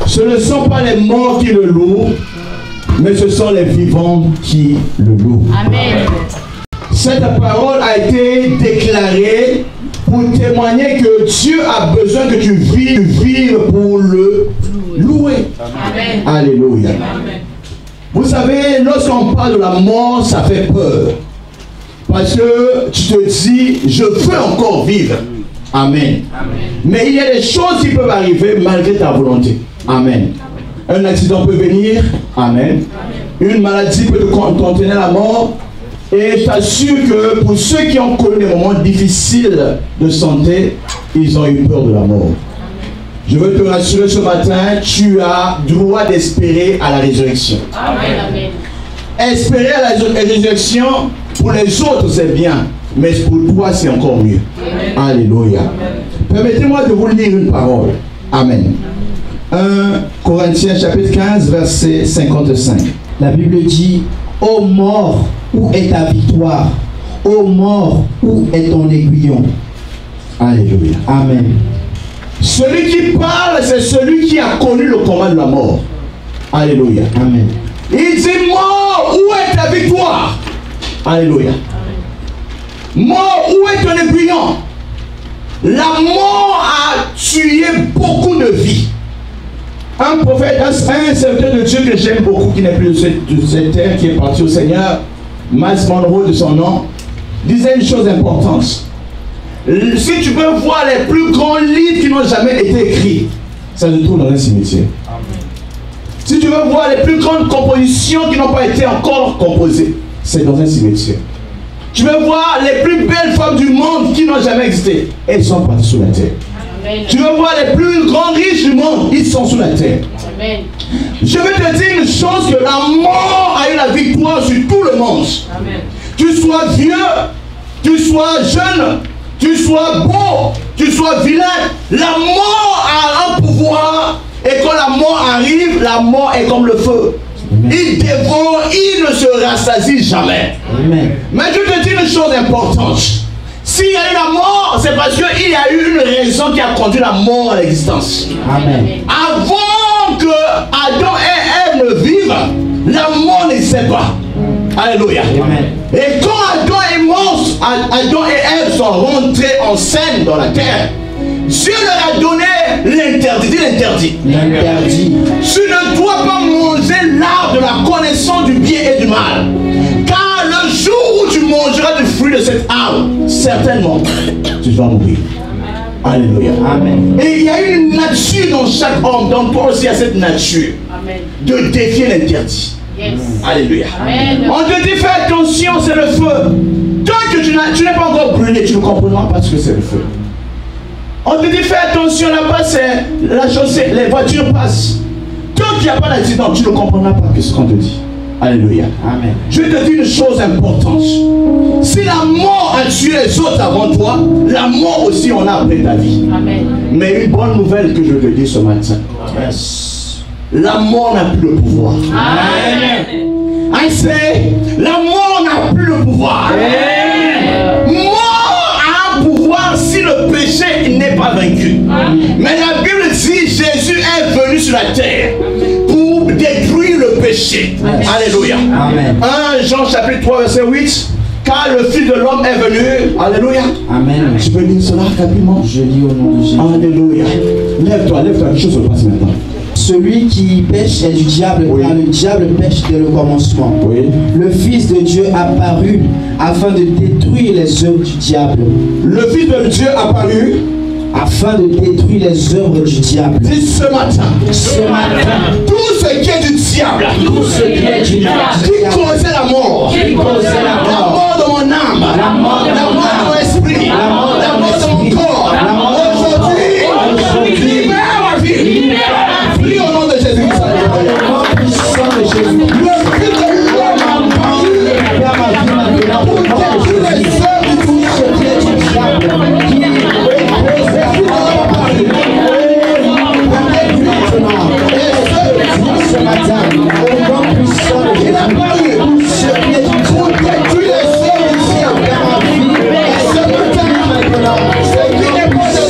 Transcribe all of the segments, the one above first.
Ce ne sont pas les morts qui le louent, mais ce sont les vivants qui le louent. Amen. Cette parole a été déclarée pour témoigner que Dieu a besoin que tu vives pour le louer. Amen. Alléluia. Amen. Vous savez, lorsqu'on parle de la mort, ça fait peur. Parce que tu te dis, je veux encore vivre. Amen. Amen. Mais il y a des choses qui peuvent arriver malgré ta volonté. Amen. Un accident peut venir. Amen. Une maladie peut te contenir la mort. Et je t'assure que pour ceux qui ont connu des moments difficiles de santé, ils ont eu peur de la mort. Je veux te rassurer ce matin, tu as droit d'espérer à la résurrection. Amen. Espérer à la résurrection, pour les autres c'est bien, mais pour toi c'est encore mieux. Amen. Alléluia. Permettez-moi de vous lire une parole. Amen. 1 Corinthiens chapitre 15 verset 55. La Bible dit: ô mort, où est ta victoire? Ô mort, où est ton aiguillon? Alléluia. Amen. Celui qui parle, c'est celui qui a connu le combat de la mort. Alléluia. Amen. Il dit: mort, où est ta victoire? Alléluia. Mort, où est ton aiguillon? La mort a tué beaucoup de vies. Un prophète, un serviteur de Dieu que j'aime beaucoup, qui n'est plus de cette terre, qui est parti au Seigneur, Miles Monroe de son nom, disait une chose importante. Si tu veux voir les plus grands livres qui n'ont jamais été écrits, ça se trouve dans un cimetière. Amen. Si tu veux voir les plus grandes compositions qui n'ont pas été encore composées, c'est dans un cimetière. Tu veux voir les plus belles femmes du monde qui n'ont jamais existé, elles sont parties sous la terre. Amen. Tu veux voir les plus grands riches du monde, ils sont sous la terre. Amen. Je veux te dire une chose, que la mort a eu la victoire sur tout le monde. Amen. Tu sois vieux, tu sois jeune, tu sois beau, tu sois vilain, la mort a un pouvoir. Et quand la mort arrive, la mort est comme le feu. Amen. Il dévore, il ne se rassasie jamais. Amen. Mais je te dis une chose importante. S'il y a eu la mort, c'est parce qu'il y a eu une raison qui a conduit la mort à l'existence. Amen. Avant que Adam et Ève ne vivent, la mort n'existait pas. Alléluia. Amen. Et quand Adam et Ève sont rentrés en scène dans la terre, Dieu leur a donné l'interdit. Dis l'interdit. L'interdit. Tu ne dois pas manger l'arbre de la connaissance du bien et du mal. Car le jour où tu mangeras du fruit de cet arbre, certainement, tu vas mourir. Alléluia. Amen. Et il y a une nature dans chaque homme, dans toi aussi il y a cette nature. Amen. De défier l'interdit. Yes. Alléluia. Amen. On te dit fais attention, c'est le feu. Tant que tu n'es pas encore brûlé, tu ne comprendras pas ce que c'est le feu. On te dit fais attention, là-bas c'est la chaussée, les voitures passent. Tant qu'il n'y a pas d'accident, tu ne comprendras pas ce qu'on te dit. Alléluia. Amen. Je vais te dire une chose importante. Si la mort a tué les autres avant toi, la mort aussi on a après ta vie. Amen. Mais une bonne nouvelle que je te dis ce matin. Yes. La mort n'a plus le pouvoir. Amen. I say, la mort n'a plus le pouvoir. Amen. Mort a un pouvoir si le péché n'est pas vaincu. Amen. Mais la Bible dit Jésus est venu sur la terre pour détruire le péché. Amen. Alléluia. Amen. 1 Jean chapitre 3 verset 8. Car le Fils de l'homme est venu. Alléluia. Amen. Tu peux lire cela rapidement? Je lis au nom de Jésus. Alléluia. Lève-toi, quelque chose se passe maintenant. Celui qui pêche est du diable, oui. Car le diable pêche dès le commencement. Oui. Le Fils de Dieu apparut afin de détruire les œuvres du diable. Le Fils de Dieu apparut afin de détruire les œuvres du diable. Dis ce matin. Ce matin. Tout ce qui est du diable. Tout ce qui est du diable. Qui causait la mort. Qui causait la mort. La mort de mon âme. La mort de mon esprit. La mort de mon corps. Aujourd'hui, libère ma vie. Prie au nom de Jésus. Le Fils de l'homme libère ma vie. Pour détruire les œuvres du diable. Ce matin, au nom puissant de Jésus, il a parlé ce qui est pour détruire les œuvres du diable dans ma vie. Et ce matin, maintenant, ce qui n'est pas de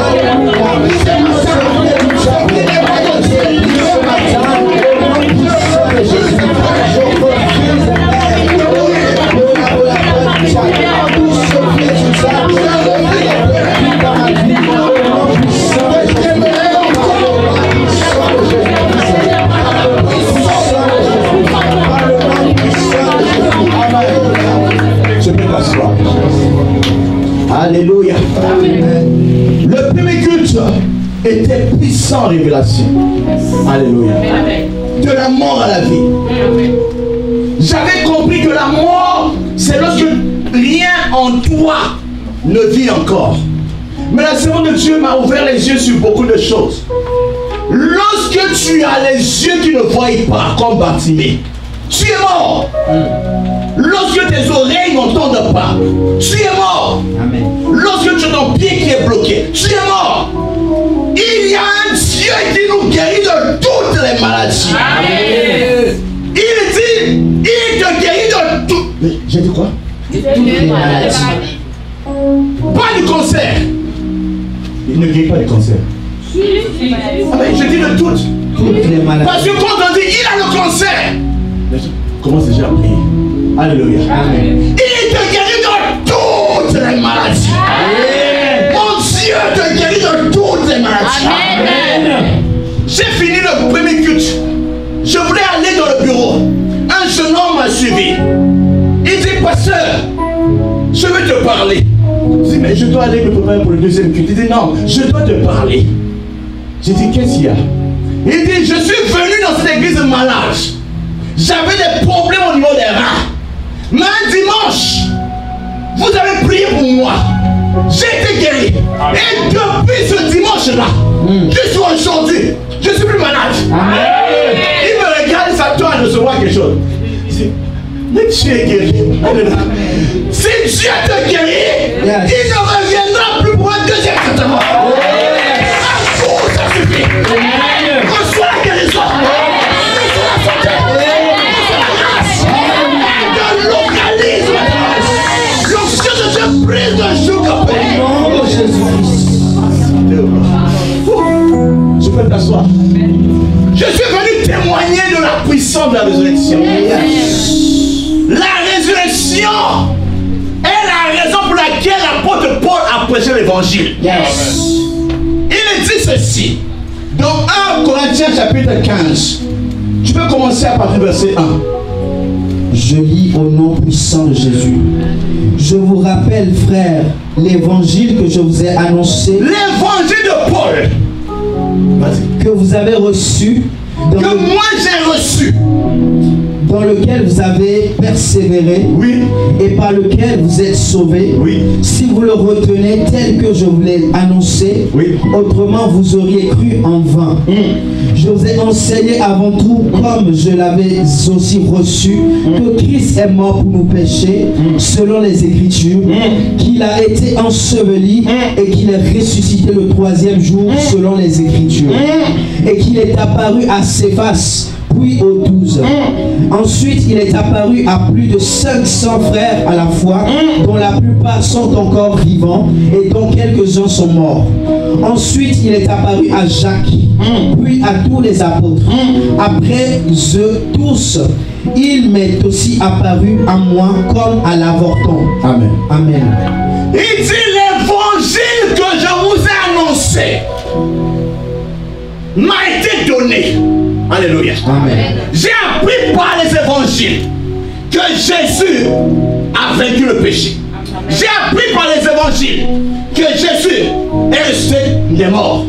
Alléluia. Ce matin, ce qui est du diable. des puissantes révélations. Alléluia. De la mort à la vie. J'avais compris que la mort, c'est lorsque rien en toi ne vit encore. Mais la servante de Dieu m'a ouvert les yeux sur beaucoup de choses. Lorsque tu as les yeux qui ne voient pas, comme Bartimée, tu es mort. Lorsque tes oreilles n'entendent pas, tu es mort. Amen. Lorsque tu as ton pied qui est bloqué, tu es mort. Il y a un Dieu qui nous guérit de toutes les maladies. Amen. Il dit, il te guérit de tout. Mais j'ai dit quoi? Toutes les maladies. Pas du cancer. Il ne guérit pas du cancer. Ah mais je dis de toutes. Toutes les maladies. Parce que quand on dit il a le cancer, commence déjà à prier. Alléluia. Amen. Il te guérit de toutes les maladies. Amen. Mon Dieu te guérit de toutes les maladies. Amen. J'ai fini le premier culte. Je voulais aller dans le bureau. Un jeune homme m'a suivi. Il dit, pasteur, je veux te parler. Je dis, mais je dois aller me préparer pour le deuxième culte. Il dit, non, je dois te parler. J'ai dit, qu'est-ce qu'il y a? Il dit, je suis venu dans cette église malade. J'avais des problèmes au niveau des reins. Mais un dimanche, vous avez prié pour moi. J'ai été guéri. Et depuis ce dimanche-là, jusqu'à aujourd'hui, je suis plus malade. Amen. Il me regarde, il s'attend à recevoir quelque chose. Il dit, mais tu es guéri. Si Dieu te guérit, il ne reviendra plus pour un deuxième traitement. Un jour, ça suffit. Reçois la guérison. Reçois la santé. Reçois la grâce. Je localise maintenant. L'onction de Dieu prise de jour après. Oh Jésus-Christ. Je peux t'asseoir. Je suis venu témoigner de la puissance de la résurrection. La résurrection est la raison pour laquelle l'apôtre Paul a prêché l'évangile. Il dit ceci dans 1 Corinthiens chapitre 15. Tu peux commencer à partir du verset 1. Je lis au nom puissant de Jésus. Je vous rappelle, frères, l'évangile que je vous ai annoncé. L'évangile de Paul. Que vous avez reçu. Que moi j'ai reçu. Dans lequel vous avez persévéré, oui, et par lequel vous êtes sauvés, oui, si vous le retenez tel que je vous l'ai annoncé, oui, autrement vous auriez cru en vain. Je vous ai enseigné avant tout, comme je l'avais aussi reçu, que Christ est mort pour nos péchés, selon les Écritures, qu'il a été enseveli et qu'il est ressuscité le troisième jour, selon les Écritures, et qu'il est apparu à Céphas, puis aux 12. Ensuite, il est apparu à plus de 500 frères à la fois, dont la plupart sont encore vivants et dont quelques-uns sont morts. Ensuite, il est apparu à Jacques, puis à tous les apôtres. Après eux tous, il m'est aussi apparu à moi comme à l'avorton. Amen. Amen. Il dit l'évangile que je vous ai annoncé m'a été donné. Alléluia. Amen. J'ai appris par les évangiles que Jésus a vaincu le péché. J'ai appris par les évangiles que Jésus est ressuscité des morts.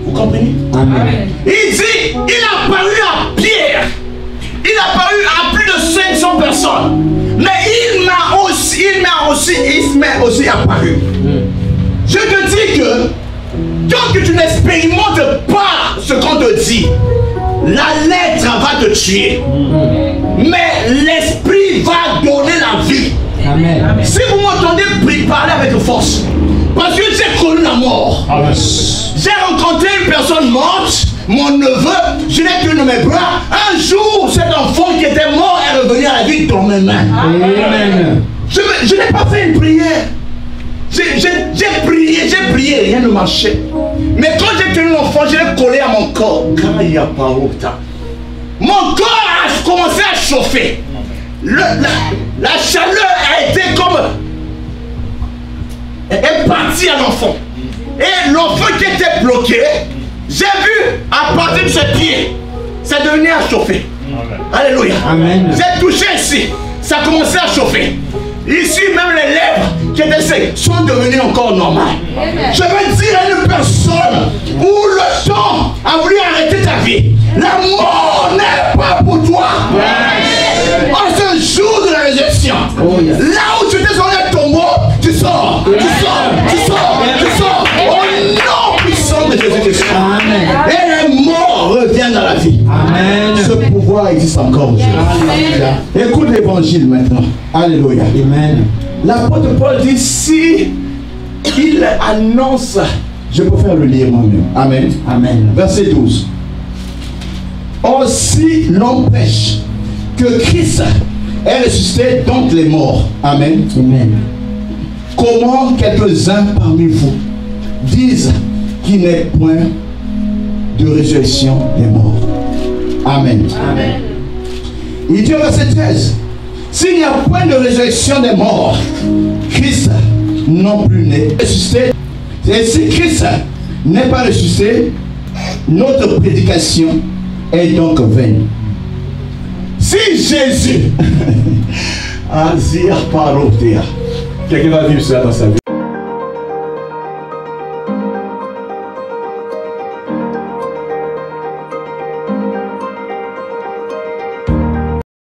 Vous comprenez? Amen. Il dit, il a apparu à Pierre. Il a apparu à plus de 500 personnes. Mais il m'est aussi apparu. Je te dis que tant que tu n'expérimentes pas ce qu'on te dit, la lettre va te tuer. Mais l'esprit va donner la vie. Amen. Si vous m'entendez parler avec force, parce que j'ai connu la mort. J'ai rencontré une personne morte, mon neveu, je l'ai tenu dans mes bras. Un jour, cet enfant qui était mort est revenu à la vie dans mes mains. Amen. Je n'ai pas fait une prière. J'ai prié, rien ne marchait. Mais quand j'ai tenu l'enfant, je l'ai collé à mon corps. Mon corps a commencé à chauffer. La chaleur a été comme... est partie à l'enfant. Et l'enfant qui était bloqué, j'ai vu à partir de ses pieds, ça devenait à chauffer. Alléluia. Amen. J'ai touché ici, ça a commencé à chauffer. Ici même les lèvres qui étaient secs sont devenus encore normales. Je veux dire à une personne où le temps a voulu arrêter ta vie. La mort n'est pas pour toi. En ce jour de la résurrection, là où tu étais sur le tombeau, tu sors, tu sors, tu sors, tu sors. Au nom puissant de Jésus-Christ. Et les morts reviennent dans la vie. Amen. Ce pouvoir existe encore aujourd'hui. Écoute l'évangile maintenant. Alléluia. Amen. L'apôtre Paul dit, si il annonce, je peux faire le lire moi-même. Amen. Amen. Verset 12. Or, si l'on prêche que Christ est ressuscité d'entre les morts. Amen. Amen. Comment quelques-uns parmi vous disent qu'il n'est point de résurrection des morts. Amen. Amen. Il dit au verset 13, s'il n'y a point de résurrection des morts, Christ non plus n'est ressuscité. Et si Christ n'est pas ressuscité, notre prédication est donc vaine. Si Jésus, quelqu'un va vivre cela dans sa vie.